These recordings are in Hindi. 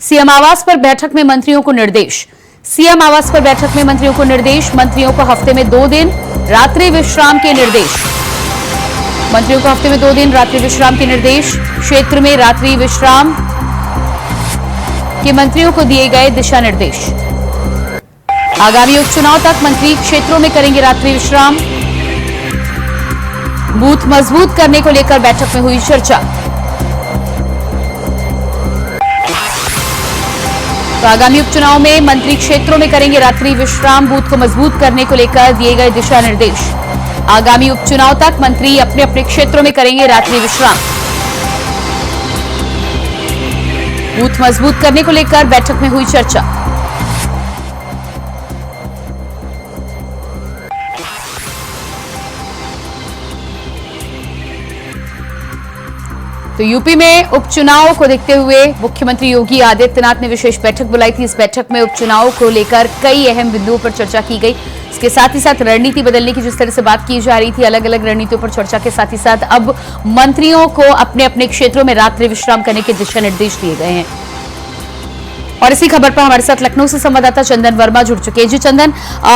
सीएम आवास पर बैठक में मंत्रियों को निर्देश। सीएम आवास पर बैठक में मंत्रियों को निर्देश। मंत्रियों को हफ्ते में 2 दिन रात्रि विश्राम के निर्देश। मंत्रियों को हफ्ते में 2 दिन रात्रि विश्राम के निर्देश। क्षेत्र में रात्रि विश्राम के मंत्रियों को दिए गए दिशा निर्देश। आगामी उपचुनाव तक मंत्री क्षेत्रों में करेंगे रात्रि विश्राम। बूथ मजबूत करने को लेकर बैठक में हुई चर्चा। तो आगामी उपचुनाव में मंत्री क्षेत्रों में करेंगे रात्रि विश्राम। बूथ को मजबूत करने को लेकर दिए गए दिशा निर्देश। आगामी उपचुनाव तक मंत्री अपने अपने क्षेत्रों में करेंगे रात्रि विश्राम। बूथ मजबूत करने को लेकर बैठक में हुई चर्चा। तो यूपी में उपचुनाव को देखते हुए मुख्यमंत्री योगी आदित्यनाथ ने विशेष बैठक बुलाई थी। इस बैठक में उपचुनाव को लेकर कई अहम बिंदुओं पर चर्चा की गई। इसके साथ ही साथ रणनीति बदलने की जिस तरह से बात की जा रही थी, अलग अलग रणनीतियों पर चर्चा के साथ ही साथ अब मंत्रियों को अपने अपने क्षेत्रों में रात्रि विश्राम करने के दिशा निर्देश दिए गए हैं। और इसी खबर पर हमारे साथ लखनऊ से संवाददाता चंदन वर्मा जुड़ चुके हैं। जी चंदन,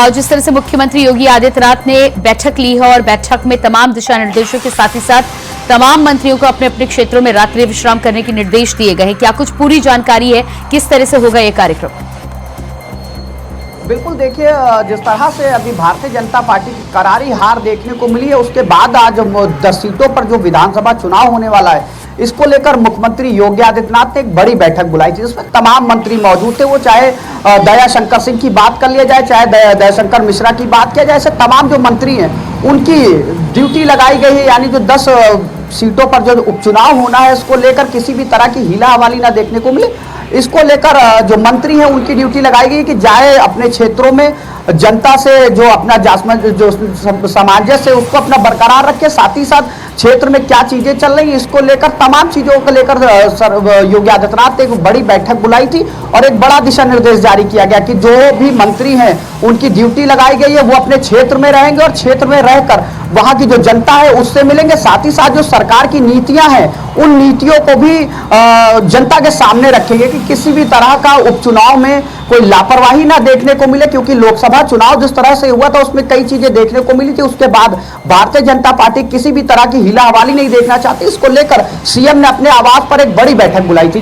जिस तरह से मुख्यमंत्री योगी आदित्यनाथ ने बैठक ली है और बैठक में तमाम दिशा निर्देशों के साथ ही साथ तमाम मंत्रियों को अपने अपने क्षेत्रों में रात्रि विश्राम करने के निर्देश दिए गए हैं, क्या कुछ पूरी जानकारी है, किस तरह से होगा यह कार्यक्रम? बिल्कुल, देखिए जिस तरह से अभी भारतीय जनता पार्टी की करारी हार देखने को मिली है, उसके बाद आज 10 सीटों पर जो विधानसभा चुनाव होने वाला है, इसको लेकर मुख्यमंत्री योगी आदित्यनाथ ने एक बड़ी बैठक बुलाई थी। जिसमें तमाम मंत्री मौजूद थे। वो चाहे दयाशंकर सिंह की बात कर लिया जाए, चाहे दयाशंकर मिश्रा की बात किया जाए, ऐसे तमाम जो मंत्री हैं उनकी ड्यूटी लगाई गई है। यानी जो 10 सीटों पर जो उपचुनाव होना है, इसको लेकर किसी भी तरह की हीला हवाली ना देखने को मिले। इसको लेकर जो मंत्री हैं उनकी ड्यूटी लगाई गई कि जाए अपने क्षेत्रों में जनता से जो अपना जो सामंजस्य है उसको अपना बरकरार रखे। साथ ही साथ क्षेत्र में क्या चीजें चल रही हैं, इसको लेकर तमाम चीजों को लेकर योगी आदित्यनाथ ने एक बड़ी बैठक बुलाई थी और एक बड़ा दिशा निर्देश जारी किया गया कि जो भी मंत्री हैं उनकी ड्यूटी लगाई गई है, वो अपने क्षेत्र में रहेंगे और क्षेत्र में रहकर वहां की जो जनता है उससे मिलेंगे। साथ ही साथ जो सरकार की नीतियां हैं उन नीतियों को भी जनता के सामने रखेंगे कि किसी भी तरह का उपचुनाव में कोई लापरवाही ना देखने को मिले। क्योंकि लोकसभा चुनाव जिस तरह से हुआ था उसमें कई चीजें देखने को मिली थी। उसके बाद भारतीय जनता पार्टी किसी भी तरह की हीला हवाली नहीं देखना चाहती। इसको लेकर सीएम ने अपने आवास पर एक बड़ी बैठक बुलाई थी।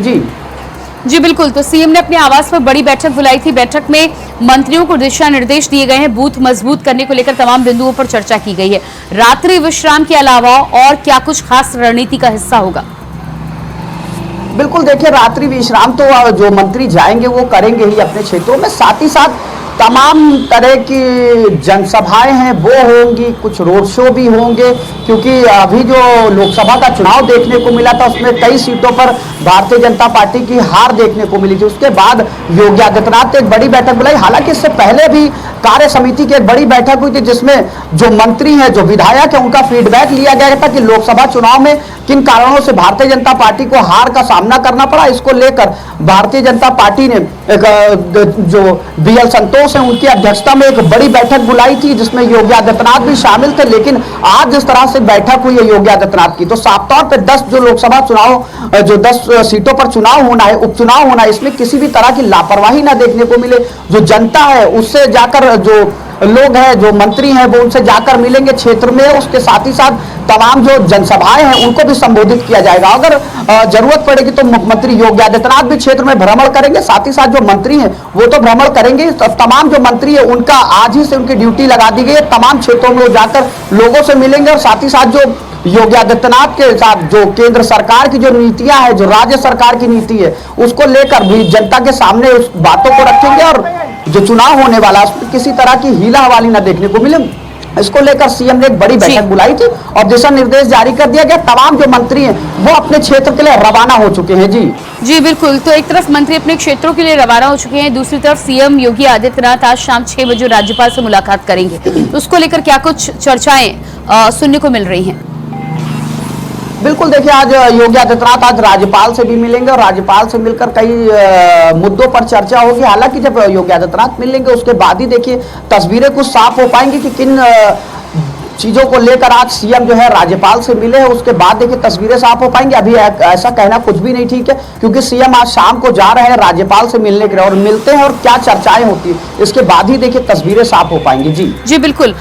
जी बिल्कुल, तो सीएम ने अपने आवास पर बड़ी बैठक बुलाई थी। बैठक में मंत्रियों को दिशा निर्देश दिए गए हैं। बूथ मजबूत करने को लेकर तमाम बिंदुओं पर चर्चा की गई है। रात्रि विश्राम के अलावा और क्या कुछ खास रणनीति का हिस्सा होगा? बिल्कुल, देखिए रात्रि विश्राम तो जो मंत्री जाएंगे वो करेंगे ही अपने क्षेत्रों में। साथ ही साथ तमाम तरह की जनसभाएं हैं वो होंगी, कुछ रोड शो भी होंगे। क्योंकि अभी जो लोकसभा का चुनाव देखने को मिला था उसमें कई सीटों पर भारतीय जनता पार्टी की हार देखने को मिली थी। उसके बाद योगी आदित्यनाथ ने एक बड़ी बैठक बुलाई। हालांकि इससे पहले भी कार्य समिति की एक बड़ी बैठक हुई थी जिसमें जो मंत्री हैं, जो विधायक हैं, उनका फीडबैक लिया गया था कि लोकसभा चुनाव में किन कारणों से भारतीय जनता पार्टी को हार का सामना करना पड़ा। इसको लेकर भारतीय जनता पार्टी ने जो बीएल संतोष हैं उनकी अध्यक्षता में एक बड़ी बैठक बुलाई थी जिसमें योगी आदित्यनाथ भी शामिल थे। लेकिन आज जिस तरह से बैठक हुई है योगी आदित्यनाथ की, तो साफ तौर पर 10 जो लोकसभा चुनाव जो 10 सीटों पर चुनाव होना है, उपचुनाव होना है, इसमें किसी भी तरह की लापरवाही ना देखने को मिले। जो जनता है उससे जाकर जो लोग हैं, जो मंत्री हैं, वो उनसे जाकर मिलेंगे क्षेत्र में। उसके साथ ही साथ तमाम जो जनसभाएं हैं उनको भी संबोधित किया जाएगा। अगर जरूरत पड़ेगी तो मुख्यमंत्री योगी आदित्यनाथ भी क्षेत्र में भ्रमण करेंगे। साथ ही साथ जो मंत्री हैं वो तो भ्रमण करेंगे। तमाम जो मंत्री है उनका आज ही से उनकी ड्यूटी लगा दी गई है। तमाम क्षेत्रों में वो जाकर लोगों से मिलेंगे और साथ ही साथ जो योगी आदित्यनाथ के साथ जो केंद्र सरकार की जो नीतियां हैं, जो राज्य सरकार की नीति है, उसको लेकर भी जनता के सामने उस बातों को रखेंगे और जो चुनाव होने वाला है उसमें किसी तरह की हीला हवाली ना देखने को मिले। इसको लेकर सीएम ने एक बड़ी बैठक बुलाई थी और दिशा निर्देश जारी कर दिया गया। तमाम जो मंत्री हैं वो अपने क्षेत्र के लिए रवाना हो चुके हैं। जी बिल्कुल, तो एक तरफ मंत्री अपने क्षेत्रों के लिए रवाना हो चुके हैं, दूसरी तरफ सीएम योगी आदित्यनाथ आज शाम 6 बजे राज्यपाल से मुलाकात करेंगे। तो उसको लेकर क्या कुछ चर्चाएं सुनने को मिल रही हैं? बिल्कुल, देखिए आज योगी आदित्यनाथ आज राज्यपाल से भी मिलेंगे और राज्यपाल से मिलकर कई मुद्दों पर चर्चा होगी। हालांकि जब योगी आदित्यनाथ मिलेंगे उसके बाद ही देखिए तस्वीरें कुछ साफ हो पाएंगी कि किन चीजों को लेकर आज सीएम जो है राज्यपाल से मिले हैं, उसके बाद देखिए तस्वीरें साफ हो पाएंगी। अभी ऐसा कहना कुछ भी नहीं ठीक है, क्योंकि सीएम आज शाम को जा रहे हैं राज्यपाल से मिलने के लिए, और मिलते हैं और क्या चर्चाएं होती है इसके बाद ही देखिए तस्वीरें साफ हो पाएंगी। जी जी बिल्कुल।